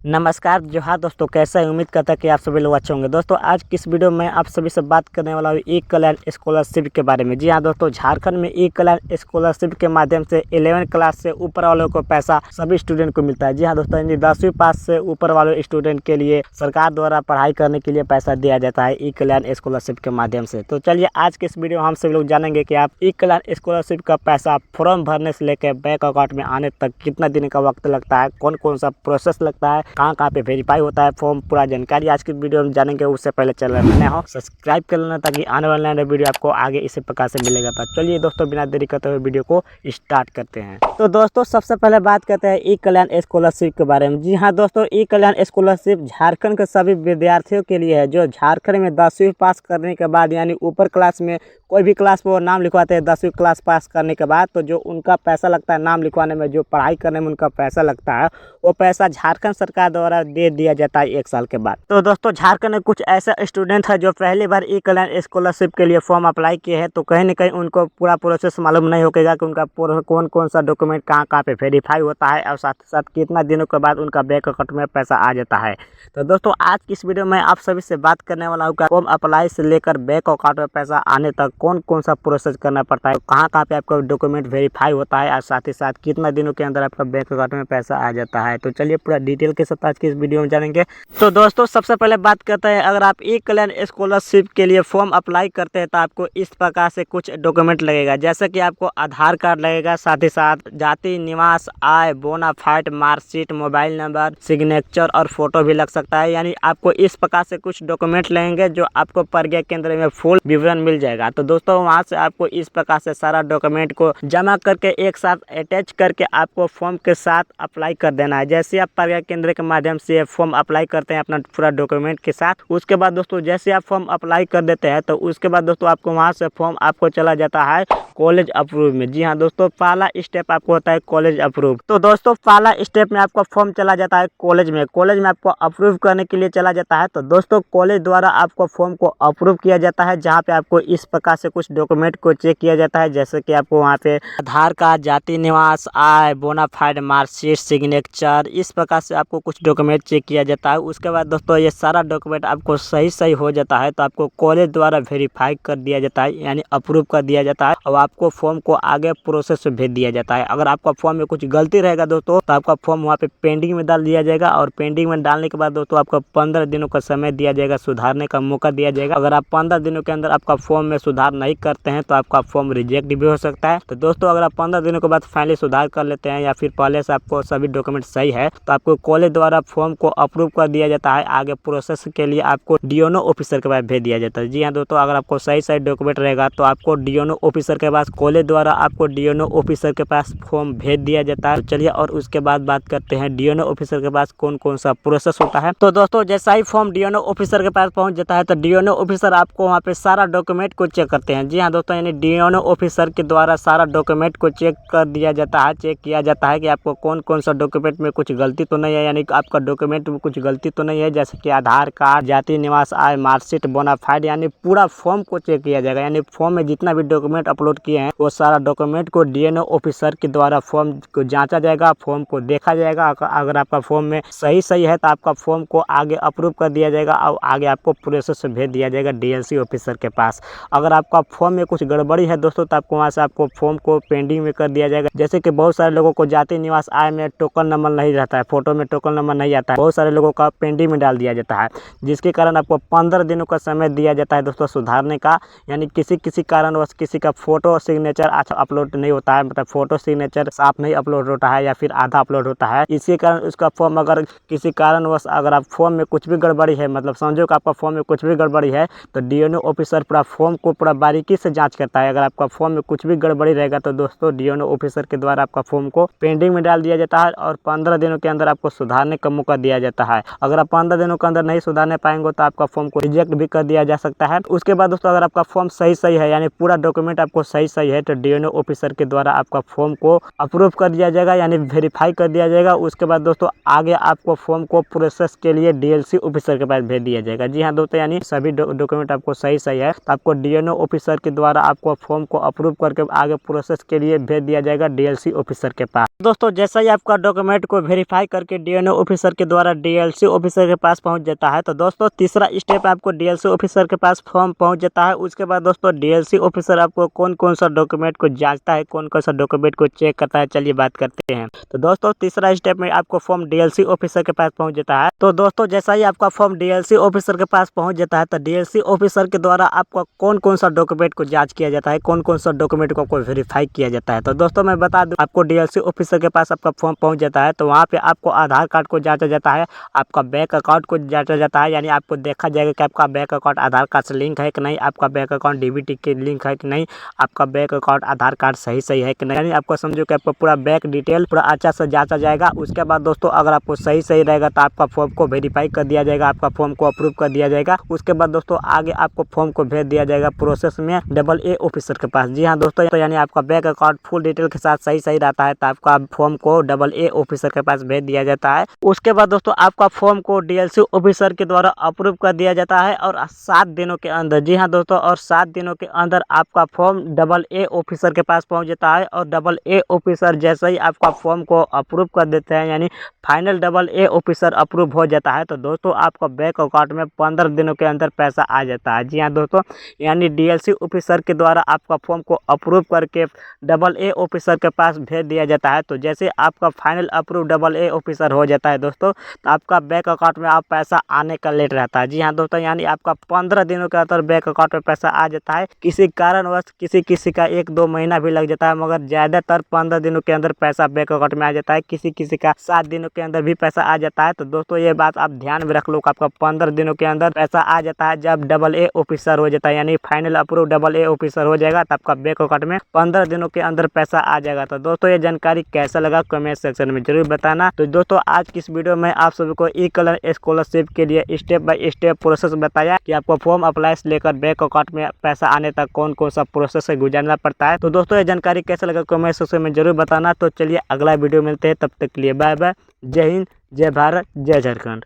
नमस्कार जोहार दोस्तों, कैसा है? उम्मीद करता है कि आप सभी लोग अच्छे होंगे। दोस्तों आज की इस वीडियो में आप सभी से बात करने वाला हूँ ई कल्याण स्कॉलरशिप के बारे में। जी हाँ दोस्तों, झारखंड में ई कल्याण स्कॉलरशिप के माध्यम से 11 क्लास से ऊपर वालों को पैसा सभी स्टूडेंट को मिलता है। जी हाँ दोस्तों, यानी 10वीं पास से ऊपर वाले स्टूडेंट के लिए सरकार द्वारा पढ़ाई करने के लिए पैसा दिया जाता है ई कल्याण स्कॉलरशिप के माध्यम से। तो चलिए आज के इस वीडियो में हम सभी लोग जानेंगे कि आप ई कल्याण स्कॉलरशिप का पैसा फॉर्म भरने से लेकर बैंक अकाउंट में आने तक कितना दिन का वक्त लगता है, कौन कौन सा प्रोसेस लगता है, कहाँ पे वेरीफाई होता है फॉर्म, पूरा जानकारी आज की वीडियो में जानेंगे। उससे पहले चैनल में नए हो सब्सक्राइब कर लेना ताकि आने वाले नए वीडियो आपको आगे इसी प्रकार से मिलेगा। तो चलिए दोस्तों बिना देरी करते हुए वीडियो को स्टार्ट करते हैं। तो दोस्तों सबसे पहले बात करते हैं ई कल्याण स्कॉलरशिप के बारे में। जी हाँ दोस्तों, ई कल्याण स्कॉलरशिप झारखंड के सभी विद्यार्थियों के लिए है जो झारखंड में 10वीं पास करने के बाद यानी ऊपर क्लास में कोई भी क्लास में वो नाम लिखवाते हैं 10वीं क्लास पास करने के बाद, तो जो उनका पैसा लगता है नाम लिखवाने में, जो पढ़ाई करने में उनका पैसा लगता है, वो पैसा झारखंड सरकार द्वारा दे दिया जाता है 1 साल के बाद। तो दोस्तों झारखंड में कुछ ऐसे स्टूडेंट है जो पहली बार ई कल्याण स्कॉलरशिप के लिए फॉर्म अप्लाई किए हैं, तो कहीं ना कहीं उनको पूरा प्रोसेस मालूम नहीं होगा कि उनका कौन कौन सा डॉक्यूमेंट कहाँ पे वेरीफाई होता है और साथ ही साथ कितना दिनों के बाद उनका बैंक अकाउंट में पैसा आ जाता है। तो दोस्तों आज की इस वीडियो में आप सभी से बात करने वाला हूँ फॉर्म अप्लाई से लेकर बैंक अकाउंट में पैसा आने तक कौन कौन सा प्रोसेस करना पड़ता है, कहाँ पे आपका डॉक्यूमेंट वेरीफाई होता है और साथ ही साथ कितना दिनों के अंदर आपका बैंक अकाउंट में पैसा आ जाता है। तो चलिए पूरा डिटेल के साथ आज की इस वीडियो में जानेंगे। तो दोस्तों सबसे पहले बात करते हैं, अगर आप ई कल्याण स्कॉलरशिप के लिए फॉर्म अप्लाई करते हैं तो आपको इस प्रकार से कुछ डॉक्यूमेंट लगेगा, जैसे कि आपको आधार कार्ड लगेगा, साथ ही साथ जाति, निवास, आय, bonafide, marksheet, mobile number, signature और फोटो भी लग सकता है। यानी आपको इस प्रकार से कुछ डॉक्यूमेंट लगेंगे जो आपको प्रज्ञा केंद्र में फुल विवरण मिल जाएगा। तो दोस्तों वहां से आपको इस प्रकार से सारा डॉक्यूमेंट को जमा करके एक साथ अटैच करके आपको फॉर्म के साथ अप्लाई कर देना है। जैसे आप प्रज्ञा केंद्र के माध्यम से फॉर्म अप्लाई करते हैं अपना पूरा डॉक्यूमेंट के साथ, उसके बाद दोस्तों जैसे आप फॉर्म अप्लाई कर देते हैं तो उसके बाद दोस्तों आपको वहां से फॉर्म आपको चला जाता है कॉलेज अप्रूव में। जी हाँ दोस्तों, पहला स्टेप आपको होता है कॉलेज अप्रूव। तो दोस्तों पहला स्टेप में आपका फॉर्म चला जाता है कॉलेज में आपको अप्रूव करने के लिए चला जाता है। तो दोस्तों कॉलेज द्वारा आपको फॉर्म को अप्रूव किया जाता है, जहाँ पे आपको इस प्रकार से कुछ डॉक्यूमेंट को चेक किया जाता है, जैसे कि आपको वहाँ पे आधार कार्ड, जाति, निवास, आय, बोनाफाइड, मार्कशीट, सिग्नेचर, इस प्रकार से आपको कुछ डॉक्यूमेंट चेक किया जाता है। उसके बाद दोस्तों ये सारा डॉक्यूमेंट आपको सही हो जाता है तो आपको कॉलेज द्वारा वेरीफाई कर दिया जाता है, यानी अप्रूव कर दिया जाता है और आपको फॉर्म को आगे प्रोसेस में भेज दिया जाता है। अगर आपका फॉर्म में कुछ गलती रहेगा दोस्तों तो आपका फॉर्म वहाँ पे पेंडिंग में डाल दिया जाएगा और पेंडिंग में डालने के बाद दोस्तों आपको 15 दिनों का समय दिया जाएगा, सुधारने का मौका दिया जाएगा। अगर आप 15 दिनों के अंदर आपका फॉर्म में सुधार नहीं करते हैं तो आपका फॉर्म रिजेक्ट भी हो सकता है। तो दोस्तों अगर आप 15 दिनों के बाद फाइनली सुधार कर लेते हैं या फिर पहले से आपको सभी डॉक्यूमेंट सही है तो आपको कॉलेज द्वारा फॉर्म को अप्रूव कर दिया जाता है। आगे प्रोसेस के लिए आपको डीएनओ ऑफिसर के पास भेज दिया जाता है। जी हाँ दोस्तों, अगर आपको सही डॉक्यूमेंट रहेगा तो आपको डीएनओ ऑफिसर के पास, कॉलेज द्वारा आपको डीएनओ ऑफिसर के पास फॉर्म भेज दिया जाता है। तो चलिए और उसके बाद बात करते हैं डीएनओ ऑफिसर के पास कौन कौन सा प्रोसेस होता है। तो दोस्तों जैसा ही फॉर्म डीएनओ ऑफिसर के पास पहुंच जाता है तो डीएनओ ऑफिसर आपको वहां पे सारा डॉक्यूमेंट को चेक करते हैं। जी हाँ दोस्तों, यानी डीएनओ ऑफिसर के द्वारा सारा डॉक्यूमेंट को चेक कर दिया जाता है, चेक किया जाता है कि आपको कौन कौन सा डॉक्यूमेंट में कुछ गलती तो नहीं है, यानी आपका डॉक्यूमेंट में कुछ गलती तो नहीं है, जैसे कि आधार कार्ड, जाति, निवास, आय, मार्कशीट, बोनाफाइड, यानी पूरा फॉर्म को चेक किया जाएगा। यानी फॉर्म में जितना भी डॉक्यूमेंट अपलोड किए हैं वो सारा डॉक्यूमेंट को डीएनओ ऑफिसर के द्वारा फॉर्म को जांचा जाएगा, फॉर्म को देखा जाएगा। अगर आपका फॉर्म में सही है तो आपका फॉर्म को आगे अप्रूव कर दिया जाएगा और आगे आपको प्रोसेस भेज दिया जाएगा डीएलसी ऑफिसर के पास। अगर आपका फॉर्म में कुछ गड़बड़ी है दोस्तों तो आपको वहाँ से आपको फॉर्म को पेंडिंग में कर दिया जाएगा। जैसे कि बहुत सारे लोगों को जाति, निवास, आय में टोकन नंबर नहीं रहता है, फोटो में टोकन नंबर नहीं आता है, बहुत सारे लोगों का पेंडिंग में डाल दिया जाता है, जिसके कारण आपको 15 दिनों का समय दिया जाता है दोस्तों सुधारने का। यानी किसी कारणवश किसी का फोटो सिग्नेचर अच्छा अपलोड नहीं होता है, मतलब फोटो सिग्नेचर साफ नहीं अपलोड होता है या फिर आधा अपलोड होता है, इसी कारण उसका फॉर्म अगर किसी कारणवश अगर आप फॉर्म में कुछ भी गड़बड़ी है, मतलब समझो कि आपका फॉर्म में कुछ भी गड़बड़ी है तो डीएनओ ऑफिसर पूरा फॉर्म को पूरा बारीकी से जांच करता है। अगर आपका फॉर्म में कुछ भी गड़बड़ी रहेगा तो दोस्तों डीएनओ ऑफिसर के द्वारा आपका फॉर्म को पेंडिंग में डाल दिया जाता है और 15 दिनों के अंदर आपको सुधारने का मौका दिया जाता है। अगर आप 15 दिनों के अंदर नहीं सुधारने पाएंगे तो आपका फॉर्म को रिजेक्ट भी कर दिया जा सकता है। उसके बाद दोस्तों अगर आपका फॉर्म सही है, यानी पूरा डॉक्यूमेंट आपको सही है, तो डीएनओ ऑफिसर के द्वारा आपका फॉर्म को अप्रूव कर दिया जाएगा, यानी वेरीफाई कर दिया जाएगा। उसके बाद दोस्तों आगे आपको फॉर्म को प्रोसेस के लिए डीएलसी ऑफिसर के पास भेज दिया जाएगा। जी हाँ दोस्तों, यानी सभी डॉक्यूमेंट आपको सही है तो आपको डीएनओ ऑफिसर के द्वारा आपको फॉर्म को अप्रूव करके आगे प्रोसेस के लिए भेज दिया जाएगा डीएलसी ऑफिसर के पास। दोस्तों जैसा ही आपका डॉक्यूमेंट को वेरीफाई करके डीएनओ तीनों ऑफिसर के द्वारा डीएलसी ऑफिसर के पास पहुंच जाता है। तो दोस्तों तीसरा स्टेप आपको डीएलसी ऑफिसर के पास फॉर्म पहुंच जाता है। उसके बाद दोस्तों डीएलसी ऑफिसर आपको कौन कौन सा डॉक्यूमेंट को जांचता है, कौन कौन सा डॉक्यूमेंट को चेक करता है, चलिए बात करते हैं। तो दोस्तों तीसरा स्टेप में आपको फॉर्म डीएलसी ऑफिसर के पास पहुंच जाता है। तो दोस्तों जैसा ही आपका फॉर्म डीएलसी ऑफिसर के पास पहुंच जाता है तो डीएलसी ऑफिसर के द्वारा आपको कौन कौन सा डॉक्यूमेंट को जांच किया जाता है, कौन कौन सा डॉक्यूमेंट को वेरीफाई किया जाता है। तो दोस्तों मैं बता दूं, आपको डीएलसी ऑफिसर के पास आपका फॉर्म पहुंच जाता है तो वहाँ पे आपको आधार कार्ड को जांचा जाता है, आपका बैंक अकाउंट को जांचा जाता है, यानी आपको देखा जाएगा कि आपका बैंक अकाउंट आधार कार्ड से लिंक है कि नहीं, आपका बैंक अकाउंट डीबीटी के लिंक है कि नहीं, आपका बैंक अकाउंट आधार कार्ड सही है कि नहीं, यानी आपको समझो कि आपको पूरा बैंक डिटेल पूरा अच्छा से जांचा जाएगा। उसके बाद दोस्तों अगर आपको सही रहेगा तो आपका फॉर्म को वेरीफाई कर दिया जाएगा, आपका फॉर्म को अप्रूव कर दिया जाएगा। उसके बाद दोस्तों आगे आपको फॉर्म को भेज दिया जाएगा प्रोसेस में AA ऑफिसर के पास। जी हाँ दोस्तों, तो यानी आपका बैंक अकाउंट फुल डिटेल के साथ सही रहता है तो आपका फॉर्म को AA ऑफिसर के पास भेज दिया जाता है। उसके बाद दोस्तों आपका फॉर्म को डीएलसी ऑफिसर के द्वारा अप्रूव कर दिया जाता है और 7 दिनों के अंदर, जी हाँ दोस्तों, और 7 दिनों के अंदर आपका फॉर्म AA ऑफिसर के पास पहुंच जाता है। और AA ऑफिसर जैसे ही आपका फॉर्म को अप्रूव कर देते हैं, यानी फाइनल AA ऑफिसर अप्रूव हो जाता है, तो दोस्तों आपका बैंक अकाउंट में 15 दिनों के अंदर पैसा आ जाता है। जी हाँ दोस्तों, यानी डीएलसी ऑफिसर के द्वारा आपका फॉर्म को अप्रूव करके AA ऑफिसर के पास भेज दिया जाता है। तो जैसे आपका फाइनल अप्रूव AA ऑफिसर हो जाता है दोस्तों, तो आपका बैंक अकाउंट में आप पैसा आने का लेट रहता है। जी हाँ दोस्तों, यानी आपका 15 दिनों के अंदर बैंक अकाउंट में पैसा आ जाता है। किसी कारणवश किसी का 1-2 महीना भी लग जाता है, मगर ज़्यादातर 15 दिनों के अंदर पैसा बैंक अकाउंट में आ जाता है। किसी का 7 दिनों के अंदर भी पैसा आ जाता है। तो दोस्तों ये बात आप ध्यान में रख लो कि आपका 15 दिनों के अंदर पैसा आ जाता है जब AA ऑफिसर हो जाता है, यानी फाइनल अप्रूव AA ऑफिसर हो जाएगा तो आपका बैंक अकाउंट में 15 दिनों के अंदर पैसा आ जाएगा। तो दोस्तों ये जानकारी कैसा लगा कमेंट सेक्शन में जरूर बताना। तो दोस्तों आज की इस वीडियो में आप सभी को ई-कलर स्कॉलरशिप के लिए स्टेप बाय स्टेप प्रोसेस बताया कि आपको फॉर्म अप्लाई से लेकर बैंक अकाउंट में पैसा आने तक कौन कौन सा प्रोसेस से गुजरना पड़ता है। तो दोस्तों ये जानकारी कैसा लगा कमेंट सेक्शन में जरूर बताना। तो चलिए अगला वीडियो मिलते हैं, तब तक के लिए बाय बाय। जय हिंद, जय भारत, जय झारखंड।